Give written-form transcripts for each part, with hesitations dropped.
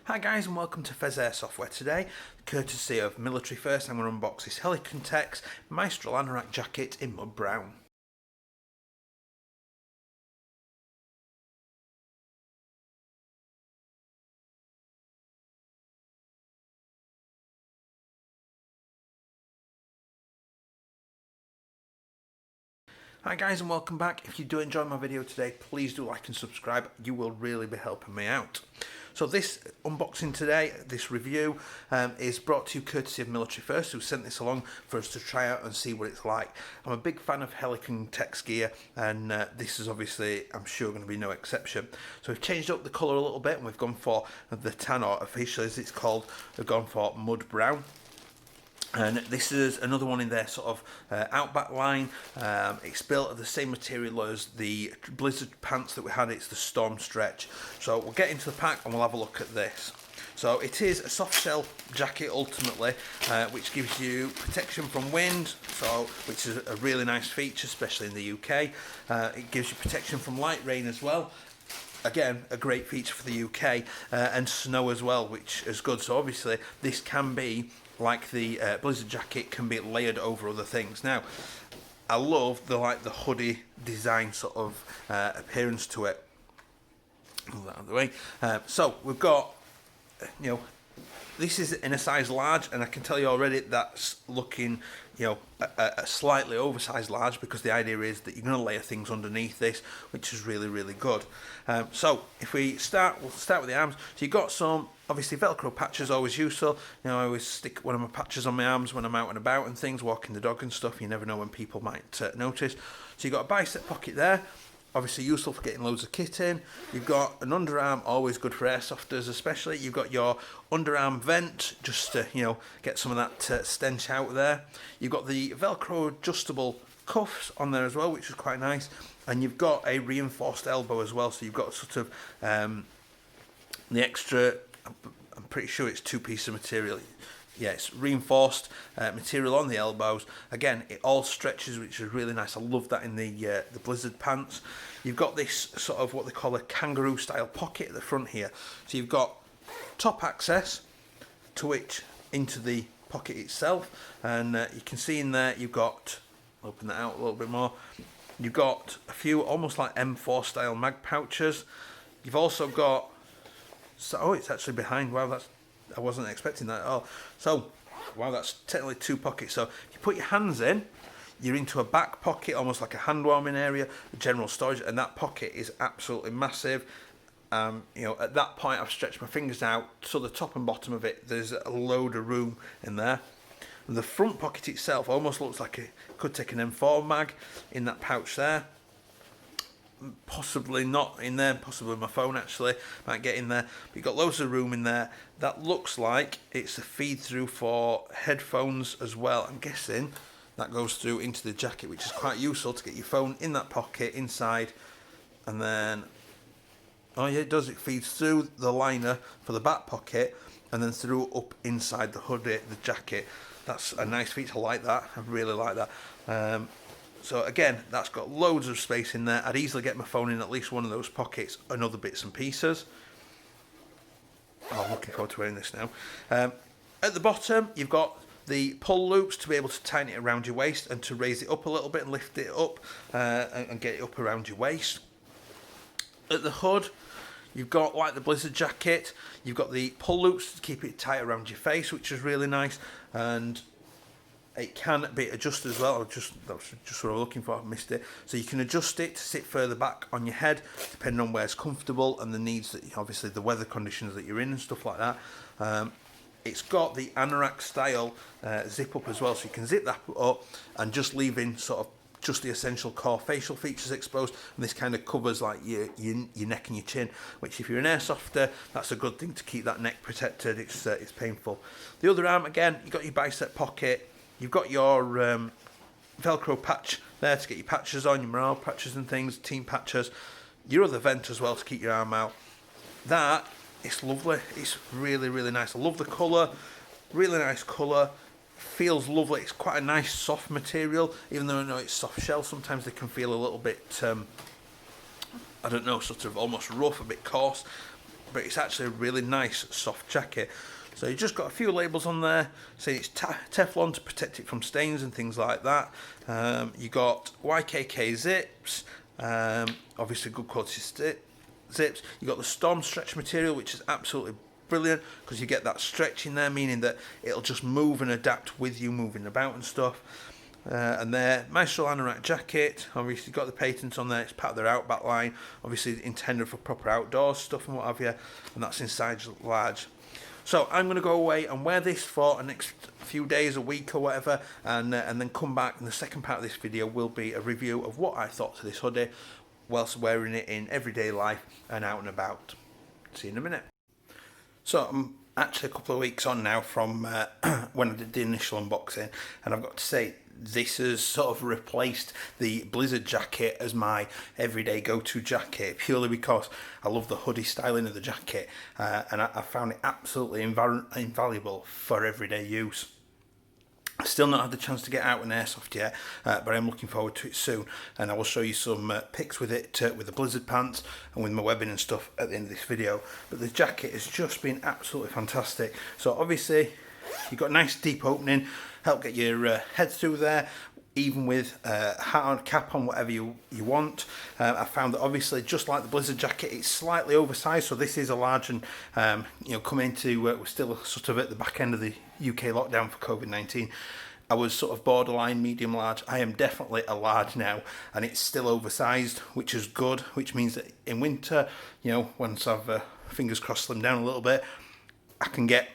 Hi guys and welcome to Pheas Airsoft, where today, courtesy of Military First, I'm going to unbox this Helikon Mistral Anorak jacket in mud brown. Hi guys and welcome back. If you do enjoy my video today, please do like and subscribe. You will really be helping me out. So this unboxing today, this review, is brought to you courtesy of Military First, who sent this along for us to try out and see what it's like. I'm a big fan of Helikon gear, and this is obviously, I'm sure, going to be no exception. So we've changed up the colour a little bit, and we've gone for the tan, or officially as it's called, we've gone for mud brown. And this is another one in their sort of Outback line. It's built of the same material as the Blizzard pants that we had. It's the Storm Stretch. So we'll get into the pack and we'll have a look at this. So it is a soft shell jacket ultimately, which gives you protection from wind, which is a really nice feature, especially in the UK. It gives you protection from light rain as well. Again, a great feature for the UK, and snow as well, which is good. So obviously this can be, like the Blizzard jacket, can be layered over other things. Now, I love the hoodie design sort of appearance to it. Move that out of the way. So we've got, this is in a size large, and I can tell you already that's looking, a slightly oversized large, because the idea is that you're going to layer things underneath this, which is really, really good. So if we'll start with the arms. So you've got some, obviously, Velcro patches, always useful. I always stick one of my patches on my arms when I'm out and about and things, walking the dog and stuff. You never know when people might notice. So you've got a bicep pocket there. Obviously useful for getting loads of kit in. You've got an underarm, always good for airsofters especially. You've got your underarm vent, just to get some of that stench out there. You've got the Velcro adjustable cuffs on there as well, which is quite nice. And you've got a reinforced elbow as well, so you've got sort of the extra, I'm pretty sure it's two pieces of material. Yeah, it's reinforced material on the elbows. Again, it all stretches, which is really nice. I love that in the Blizzard pants. You've got this sort of what they call a kangaroo style pocket at the front here. So you've got top access to which into the pocket itself, and you can see in there you've got, open that out a little bit more, you've got a few almost like M4 style mag pouches. You've also got, oh, it's actually behind. Wow, I wasn't expecting that at all. So, wow, that's technically two pockets. So, if you put your hands in, you're into a back pocket, almost like a hand warming area, general storage, and that pocket is absolutely massive. At that point, I've stretched my fingers out, so the top and bottom of it, there's a load of room in there. And the front pocket itself almost looks like it could take an M4 mag in that pouch there. Possibly not in there, possibly my phone actually might get in there, but you've got loads of room in there. That looks like it's a feed through for headphones as well. I'm guessing that goes through into the jacket, which is quite useful to get your phone in that pocket inside. And then, oh yeah, it does, it feeds through the liner for the back pocket and then through up inside the hoodie, the jacket. That's a nice feature. I like that, I really like that. So again, that's got loads of space in there. I'd easily get my phone in at least one of those pockets and other bits and pieces. Oh, I'm looking forward to wearing this now. At the bottom, you've got the pull loops to be able to tighten it around your waist and to raise it up a little bit and lift it up and get it up around your waist. At the hood, you've got, like the Blizzard jacket, you've got the pull loops to keep it tight around your face, which is really nice. And it can be adjusted as well. That was just what I was looking for. I missed it. So you can adjust it to sit further back on your head, depending on where it's comfortable and the needs that, obviously, the weather conditions that you're in and stuff like that. It's got the Anorak style zip up as well, so you can zip that up and just leaving sort of just the essential core facial features exposed, and this kind of covers like your neck and your chin, which if you're an airsofter, that's a good thing to keep that neck protected. It's painful. The other arm, again, you've got your bicep pocket. You've got your Velcro patch there to get your patches on, your morale patches and things, team patches. Your other vent as well to keep your arm out. That, it's lovely. It's really, really nice. I love the colour. Really nice colour. Feels lovely. It's quite a nice soft material. Even though I know it's soft shell, sometimes they can feel a little bit, I don't know, sort of almost rough, a bit coarse. but it's actually a really nice soft jacket. So you just got a few labels on there saying it's Teflon to protect it from stains and things like that. You got YKK zips, obviously good quality zips. You got the Storm stretch material, which is absolutely brilliant because you get that stretch in there, meaning that it'll just move and adapt with you moving about and stuff. And their Mistral Anorak jacket, obviously got the patent on there, it's part of their Outback line, obviously intended for proper outdoors stuff and what have you, and that's in size large. So I'm going to go away and wear this for the next few days, a week or whatever, and then come back, and the second part of this video will be a review of what I thought to this hoodie whilst wearing it in everyday life and out and about. See you in a minute. So I'm actually a couple of weeks on now from when I did the initial unboxing, and I've got to say this has sort of replaced the Blizzard jacket as my everyday go-to jacket, purely because I love the hoodie styling of the jacket, and I found it absolutely invaluable for everyday use. I've still not had the chance to get out in Airsoft yet, but I'm looking forward to it soon, and I will show you some pics with it, with the Blizzard pants and with my webbing and stuff at the end of this video. But the jacket has just been absolutely fantastic. So obviously you've got a nice deep opening, help get your head through there, even with hat on, cap on, whatever you want. I found that obviously, just like the Blizzard jacket, it's slightly oversized, so this is a large, and coming into, we're still sort of at the back end of the UK lockdown for COVID-19. I was sort of borderline medium large. I am definitely a large now, and it's still oversized, which is good, which means that in winter, once I've fingers crossed slimmed down a little bit, I can get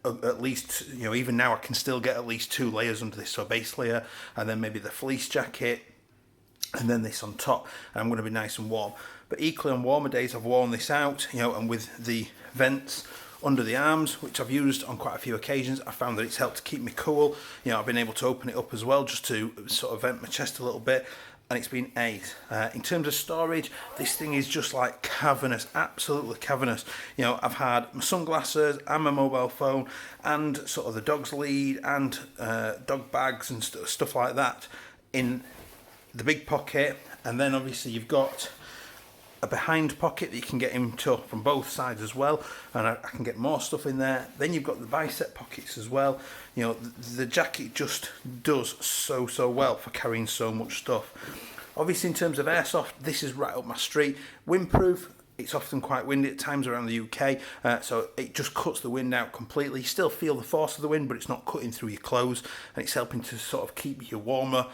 at least, even now I can still get at least 2 layers under this. So a base layer, and then maybe the fleece jacket, and then this on top, and I'm going to be nice and warm. But equally on warmer days I've worn this out, and with the vents under the arms, which I've used on quite a few occasions, I found that it's helped to keep me cool. I've been able to open it up as well, just to sort of vent my chest a little bit, and it's been ace. In terms of storage, this thing is just like cavernous, absolutely cavernous. I've had my sunglasses and my mobile phone and sort of the dog's lead and dog bags and stuff like that in the big pocket, and then obviously you've got a behind pocket that you can get into from both sides as well, and I can get more stuff in there. Then you've got the bicep pockets as well. The jacket just does so well for carrying so much stuff. Obviously in terms of Airsoft, this is right up my street. Windproof, it's often quite windy at times around the UK, so it just cuts the wind out completely. You still feel the force of the wind, but it's not cutting through your clothes, and it's helping to sort of keep you warmer,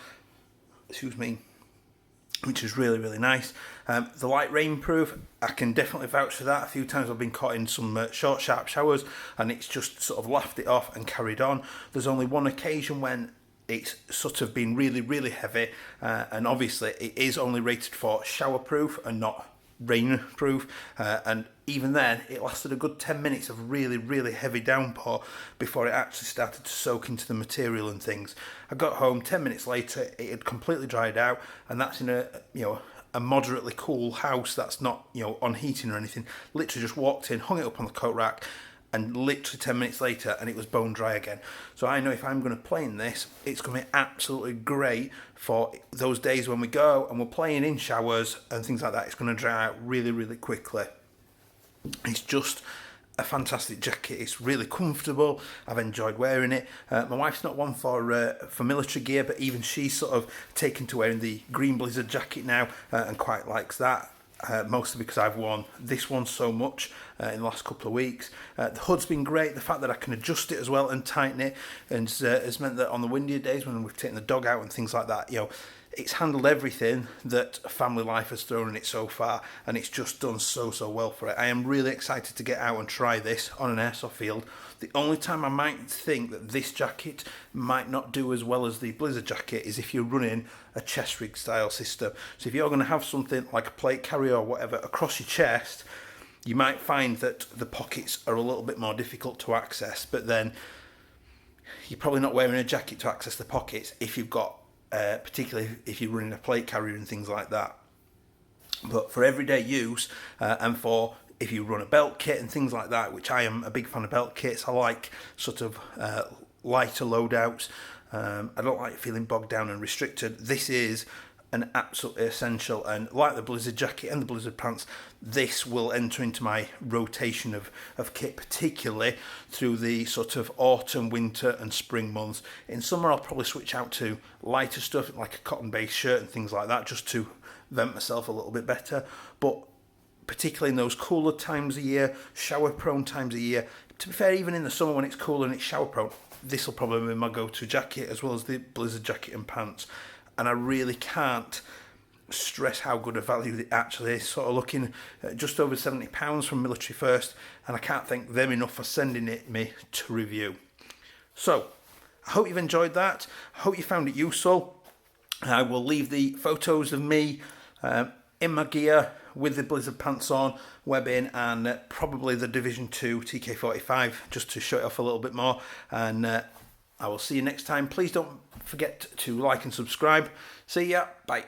which is really nice. The light rainproof, I can definitely vouch for that. A few times I've been caught in some short sharp showers, and it's just sort of laughed it off and carried on. There's only one occasion when it's sort of been really heavy, and obviously it is only rated for showerproof and not rainproof, and even then it lasted a good 10 minutes of really heavy downpour before it actually started to soak into the material and things. I got home 10 minutes later, it had completely dried out, and that's in a moderately cool house that's not on heating or anything. Literally just walked in, hung it up on the coat rack, and literally 10 minutes later and it was bone dry again. So I know if I'm going to play in this, it's going to be absolutely great for those days when we go and we're playing in showers and things like that. It's going to dry out really quickly. It's just a fantastic jacket. It's really comfortable. I've enjoyed wearing it. My wife's not one for military gear, but even she's sort of taken to wearing the green Blizzard jacket now, and quite likes that. Mostly because I've worn this one so much in the last couple of weeks. The hood's been great. The fact that I can adjust it as well and tighten it, and has meant that on the windier days when we've taken the dog out and things like that, it's handled everything that family life has thrown in it so far, and it's just done so well for it. I am really excited to get out and try this on an airsoft field. The only time I might think that this jacket might not do as well as the Blizzard jacket is if you're running a chest rig style system. So if you're going to have something like a plate carrier or whatever across your chest, you might find that the pockets are a little bit more difficult to access, but then you're probably not wearing a jacket to access the pockets if you've got particularly if you're running a plate carrier and things like that. But for everyday use, and for if you run a belt kit and things like that, which I am a big fan of belt kits, I like sort of lighter loadouts. I don't like feeling bogged down and restricted. This is an absolutely essential, and like the blizzard jacket and the blizzard pants, this will enter into my rotation of kit, particularly through the sort of autumn, winter and spring months. In summer I'll probably switch out to lighter stuff like a cotton based shirt and things like that, just to vent myself a little bit better. But particularly in those cooler times of year, shower prone times of year, to be fair, even in the summer when it's cooler and it's shower prone, this will probably be my go-to jacket, as well as the blizzard jacket and pants. And I really can't stress how good a value it actually is. Sort of looking at just over £70 from Military First, and I can't thank them enough for sending it me to review. So I hope you've enjoyed that. I hope you found it useful. I will leave the photos of me in my gear with the blizzard pants on, webbing, and probably the Division 2 TK45 just to show it off a little bit more. And I will see you next time. Please don't forget to like and subscribe. See ya. Bye.